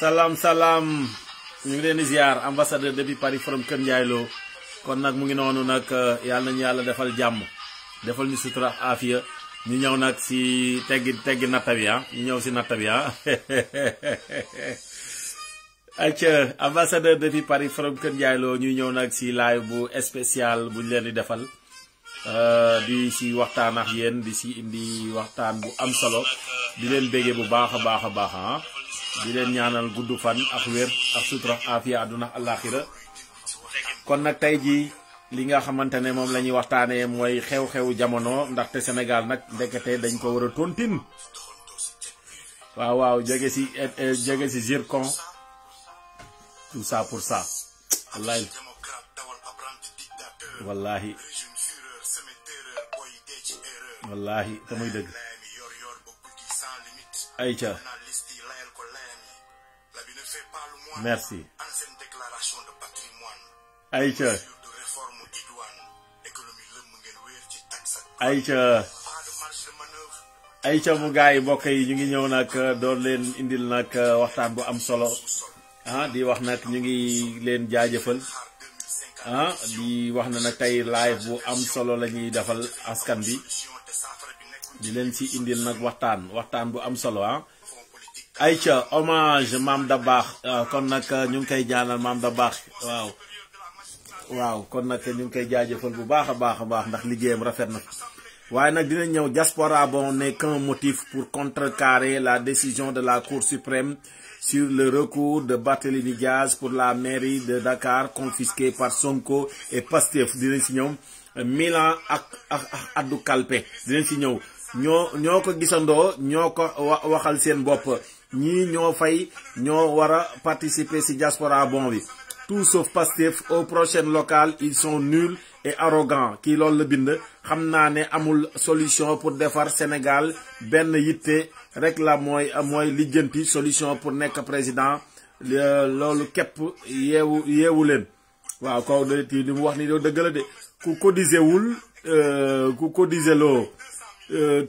Salam salam ñu ngi leen di ziar ambassadeur depuis Paris from Kër Ndiaye Lo kon nag mu ngi noonu nag yàlla nañu yàlla defal jàmm defal ñu sutura afiya ñu ñëw nag si teggi natta bi ñu ñëw si natta bi ayca ambassadeur depuis Paris from Kër Ndiaye Lo ñuy ñëw nag si live bu spécial buñ leen di defal di si waxtaan ak yéen di si indi waxtaan bu am solo di leen béggee bu baax a baax di leen ñaanal gudd fan ak wér ak sutura afiya àdduna àllaaxira kon nag tey ji li nga xamante ne moom la ñuy waxtaanee mooy xew-xewu jamono ndaxte Sénégal nag ndekete dañ ko war a tontine waaw jege si zircon tout ça pour ça wallahi te muy dëgg ayca merci ayca mu gaay yi mbokk yi ñu ngi ñëw nag doon leen indil nag waxtaan bu am solo di wax nag ñu ngi leen jaajëfal di wax na nag tey live bu am solo la ñuy defal askan bi di leen si indil nag waxtaan bu am solo ayca hommage Mame Dabakh kon nag ñu ngi koy ñaanal Mame Dabakh waaw kon nag ñu ngi koy jaajëfal bu baax a baax ndax liggéeyam rafet na waaye nag dina ñëw diaspora bon n'est qu'un motif pour contrecarrer la décision de la Cour suprême sur le recours de Barthélémy Diaz pour la mairie de Dakar confisquée par Sonko et Pastef dinañ si ñëw Milan ak addu kalpe dinañ si ñëw ñoo ko gisandoo ñoo ko waxal seen bopp ñii ñoo war a participer ci diaspora bon bi tout sauf Pastef aux prochaines locales ils sont nuls et arrogants kii loolu la bind xam naa ne amul solution pour defar Sénégal benn yitte rek la mooy lijjanti solution pour nekk président loolu képp yeewu leen waaw kaw de ti li mu wax ni doo dëgg la de ku cotisé loo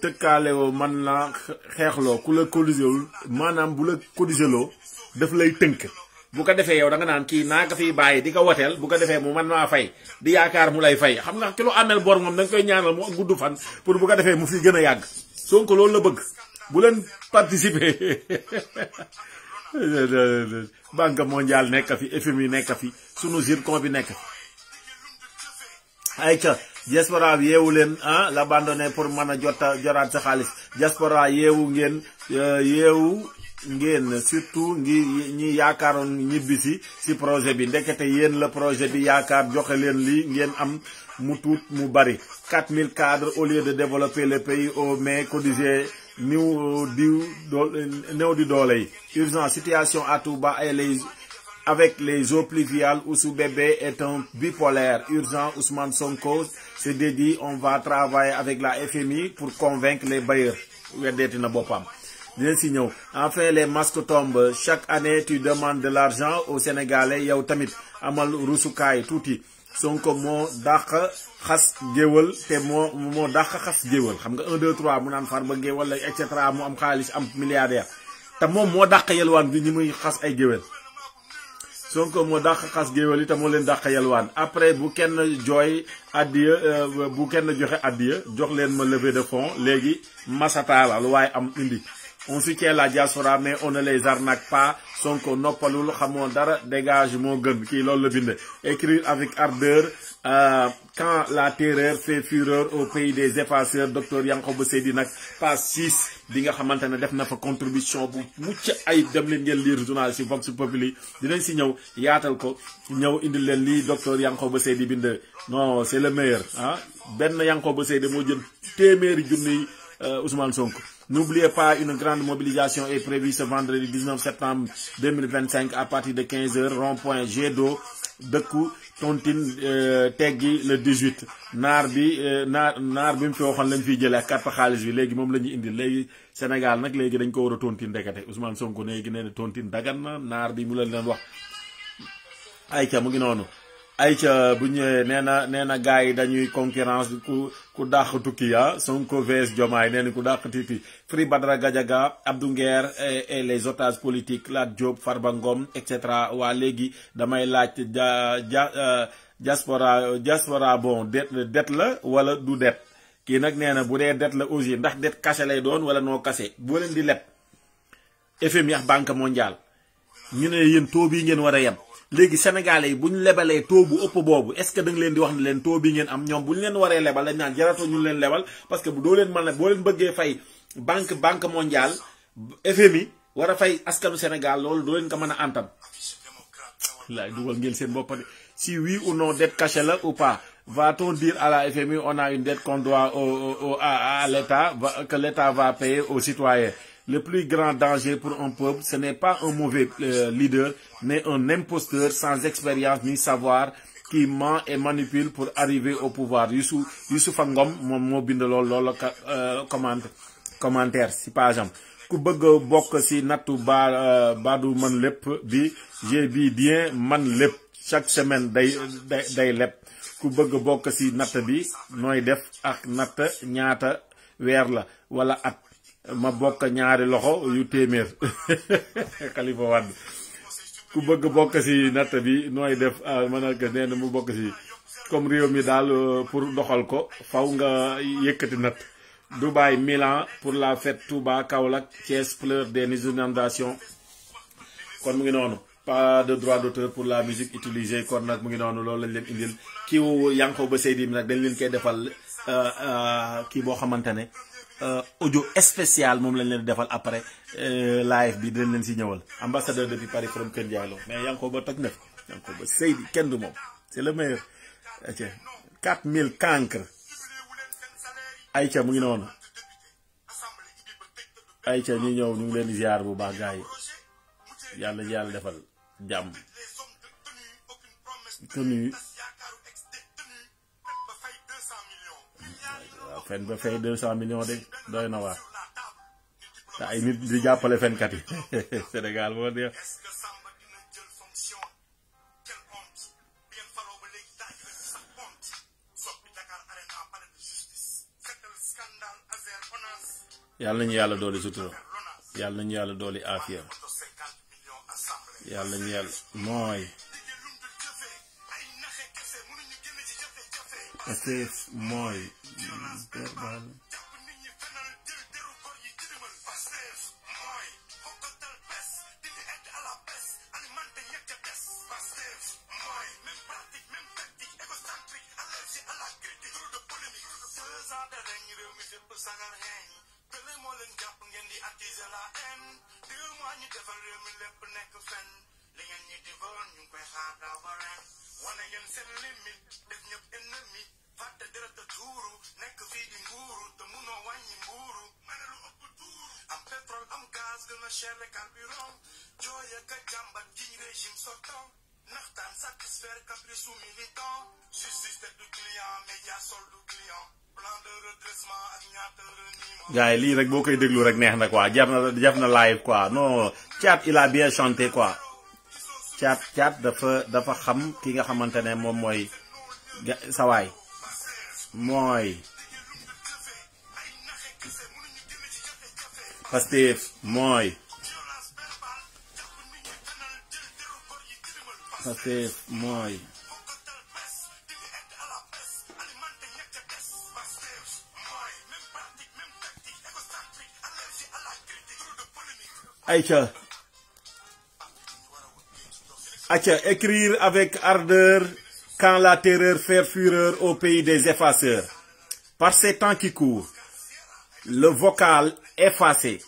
tëkkaale woo man la xeexloo ku la cotisé wul maanaam bu la cotisé loo daf lay tënk bu ko defee yow da nga naan kii naa ko fiy bàyyi di ko woteel bu ko defee mu man maa fay di yaakaar mu lay fay xam nga ki lu amel bor moom da nga koy ñaanal mu gudd fan pour bu ko defee mu fi gën a yàgg Sonko loolu la bëgg bu leen participer Banque mondiale nekk fi FMI nekk fi sunu zircon bi nekk fi ayca diaspora bi yeewu leen l'abandonné pour mën a joraat sa xaalis diaspora yeewu ngeen surtout ñi yaakaaroon ñibbisi ci projet bi ndekete yéen la projet bi yaakaar joxe leen lii ngeen am mu tuut mu bari 4000 cadres au lieu de développer le pays au mais cotiser néew di doole yi urgence situation à Touba avec les eaux pluviales Oussou Bébé est un bipolaire urgent Ousmane Sonko se dédie on va travailler avec la FMI pour convaincre les bailleurs weddeeti na boppam dinañ si ñëw enfin les masques tombent chaque année tu demandes de l'argent aux Sénégalais yow tamit amal rusukaay tuuti Sonko moo dàq xas géwal te moo dàq xas géwal xam nga 1 2 3 mu naan Farba géwal et cetera mu am xaalis am milliardaire te moom moo dàq yelwaan bi ñi muy xas ay géwal Sonko moo dàq xas géwal yi te moo leen dàq yelwaan après bu kenn jooy addiya bu kenn joxe addiya jox leen ma levée de fonds léegi masata la lu waaye am indi on soutient la diaspora mais on ne les arnaque pas Sonko noppalul xamoo dara dégage moo gën kii loolu la bind écrire avec ardeur quand la terreur fait fureur au pays des effaceurs docteur Yankhoba Seydi nag page 6 bi nga xamante ne def na fa contribution bu mucc ay dem leen ngeen lire journal si Vox Populi dinañ si ñëw yaatal ko ñëw indil leen lii docteur Yankhoba Seydi bind non c'est le meilleur benn Yankhoba Seydi moo jël téeméeri junniy Ousmane Sonko. N'oubliez pas, une grande mobilisation est prévue ce vendredi 19 septembre 2025 à partir de 15h, rond-point Jet d'eau, dëkku tontine teggi le 18 naar bi mu fi waxoon lañ fiy jëlee ak carte xaalis bi léegi moom la ñuy indi léegi Sénégal nag léegi dañ ko war a tontine ndekete Ousmane Sonko léegi nee na tontine dagan na naar bi mu leen wax ayca mu ngi noonu ayca bu ñëwee nee na gars yi dañuy concurrence ku dàq tukki Sonko vs Diomaye nee na ku dàq tukki Free Badara Gadiaga Abdou Nguer et les otages politiques Lat Diop Farba Ngom etc. waa léegi damay laaj diaspora bon det la wala du det kii nag nee na bu dee det la aussi ndax det caché lay doon wala noo caché boo leen di leb FMI ak Banque mondiale ñu ne yéen taux bii ngeen war a yem léegi sénégalais yi bu ñu lebalee taux bu ëpp boobu est ce que da nga leen di wax ne leen taux bi ngeen am ñoom bu ñu leen waree lebal dañ naan jaratoo ñu leen lebal parce que bu doo leen mën a boo leen bëggee fay banque mondiale FMI war a fay askanu Sénégal loolu doo leen ko mën a antan laay dugal ngeen seen bopp de si oui ou non dette cachée là ou pas va-t-on dire à la FMI on a une dette qu'on doit à l'État que l'État va payer aux citoyens. Le plus grand danger pour un peuple, ce n'est pas un mauvais leader, mais un imposteur sans expérience ni savoir qui ment et manipule pour arriver au pouvoir. Youssouf Ngom moom moo bind loolu commentaire si page am ku bëgg a bokk si nattu baadu man lépp bi j'ai bi bien man lépp chaque semaine day lépp ku bëgg a bokk si natt bi nooy def ak natt ñaata weer la wala at ma bokk ñaari loxo yu téeméer Khalifa Wade ku bëgg bokk si natt bi nooy def man ak nee na mu bokk si comme réew mi daal pour doxal ko faw nga yëkkati natt Dubaï Milan pour la fête Touba Kaolack Thiès pleure des inondations kon mu ngi noonu pas de droit d'auteur pour la musique utilisée kon nag mu ngi noonu loolu lañ leen indil kiiwu Yankhoba Seydi mi nag dañ leen koy defal kii boo xamante ne audio spécial moom lañ leen defal après live bi dinañ leen si ñëwal ambassadeur depuis Paris from Kër Ndiaye Lo mais Yankhoba toj na Yankhoba Seydi kenn du moom c'est le meilleur. 4000 cancre ayca mu ngi noonu ayca ñu ñëw ñu ngi leen di ziar bu baax gars yi yàlla defal jàmm tenu waaw fen ba fay 200 millions de doy na waar te ay nit di jàppale fenkat yi Sénégal moo neex yàlla nañu yàlla dooli sutura yàlla nañu yàlla dooli aafiya yàlla nañu yàlla mooy Pastef mooy gars yi lii rek boo koy déglu rek neex na quoi jar na live quoi non Thiat il a bien chanté quoi Thiat dafa xam ki nga xamante ne moom mooy sawaay mooy Pastef mooy Pastef mooy Aïcha, écrire avec ardeur quand la terreur fait fureur au pays des effaceurs. Par ces temps qui courent, le vocal effacé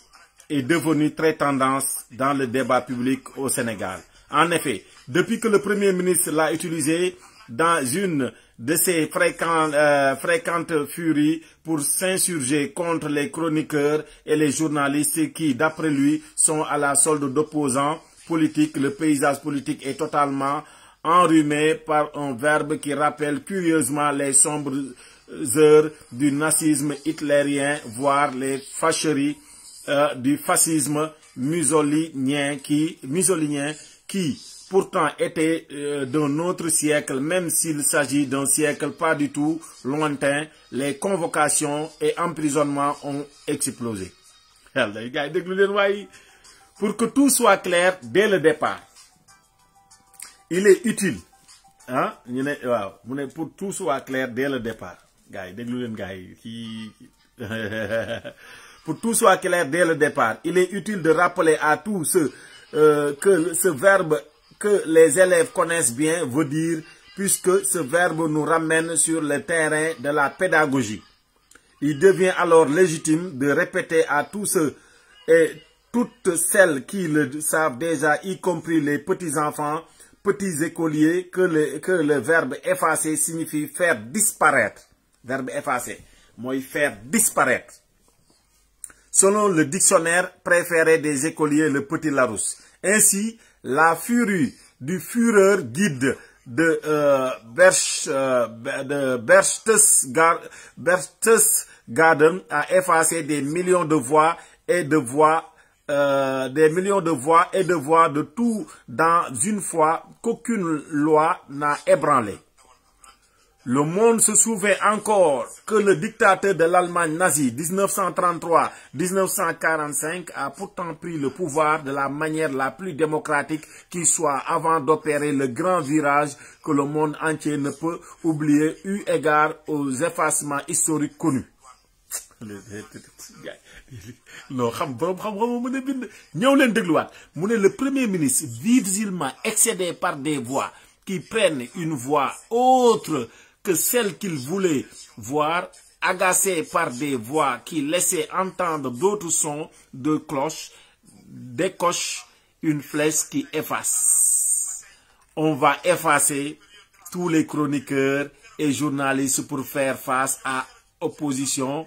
est devenu très tendance dans le débat public au Sénégal. En effet, depuis que le Premier ministre l'a utilisé dans une de ses fréquentes furies pour s'insurger contre les chroniqueurs et les journalistes qui, d'après lui, sont à la solde d'opposants politiques, le paysage politique est totalement enrhumé par un verbe qui rappelle curieusement les sombres heures du nazisme hitlérien, voire les fâcheries du fascisme musolinien qui, pourtant était d'un autre siècle, même s'il s'agit d'un siècle pas du tout lointain, les convocations et emprisonnements ont explosé. Pour que tout soit clair dès le départ, il est utile, hein, pour que tout soit clair dès le départ. Pour tout soit clair dès le départ, il est utile de rappeler à tous ceux que ce verbe que les élèves connaissent bien veut dire, puisque ce verbe nous ramène sur le terrain de la pédagogie. Il devient alors légitime de répéter à tous ceux et toutes celles qui le savent déjà, y compris les petits-enfants, petits écoliers, que le verbe effacer signifie faire disparaître. Verbe effacer, moi faire disparaître. Selon le dictionnaire préféré des écoliers, le Petit Larousse. Ainsi, la furie du Führer guide de Berchtesgaden a effacé des millions de voix et de voix de tout dans une fois qu'aucune loi n'a ébranlé. Le monde se souvient encore que le dictateur de l'Allemagne nazie 1933-1945 a pourtant pris le pouvoir de la manière la plus démocratique qui soit avant d'opérer le grand virage que le monde entier ne peut oublier eu égard aux effacements historiques connus. Non, le Premier ministre, visiblement excédé par des voix qui prennent une voix autre que celle qu'il voulait voir, agacé par des voix qui laissaient entendre d'autres sons de cloche, décoche une flèche qui efface. On va effacer tous les chroniqueurs et journalistes pour faire face à opposition.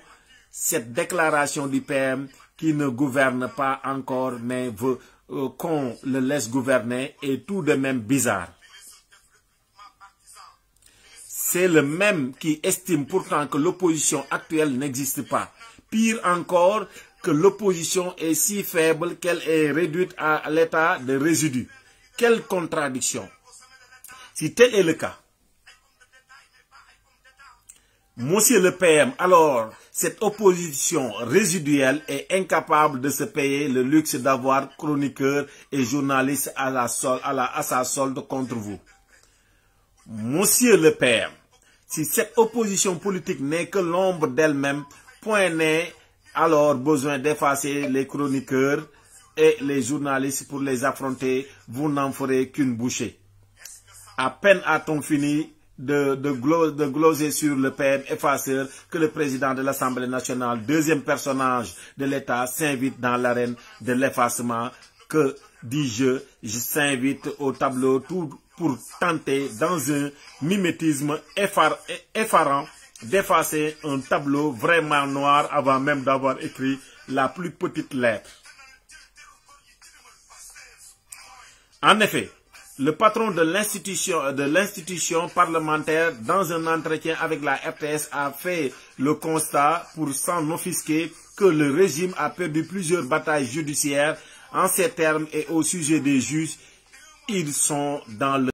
Cette déclaration du PM qui ne gouverne pas encore mais veut qu'on le laisse gouverner est tout de même bizarre. C'est le même qui estime pourtant que l'opposition actuelle n'existe pas. Pire encore, que l'opposition est si faible qu'elle est réduite à l'état de résidu. Quelle contradiction! Si tel est le cas, Monsieur le PM, alors cette opposition résiduelle est incapable de se payer le luxe d'avoir chroniqueurs et journalistes à sa solde contre vous. Monsieur le PM, si cette opposition politique n'est que l'ombre d'elle-même, point n'est alors besoin d'effacer les chroniqueurs et les journalistes pour les affronter, vous n'en ferez qu'une bouchée. À peine a-t-on fini de gloser sur le PM effaceur que le président de l'Assemblée nationale, deuxième personnage de l'État, s'invite dans l'arène de l'effacement que, dis-je, s'invite au tableau tout pour tenter, dans un mimétisme effarant, d'effacer un tableau vraiment noir avant même d'avoir écrit la plus petite lettre. En effet, le patron de l'institution parlementaire, dans un entretien avec la RTS, a fait le constat, pour s'en offusquer, que le régime a perdu plusieurs batailles judiciaires. En ces termes et au sujet des juges, ils sont dans le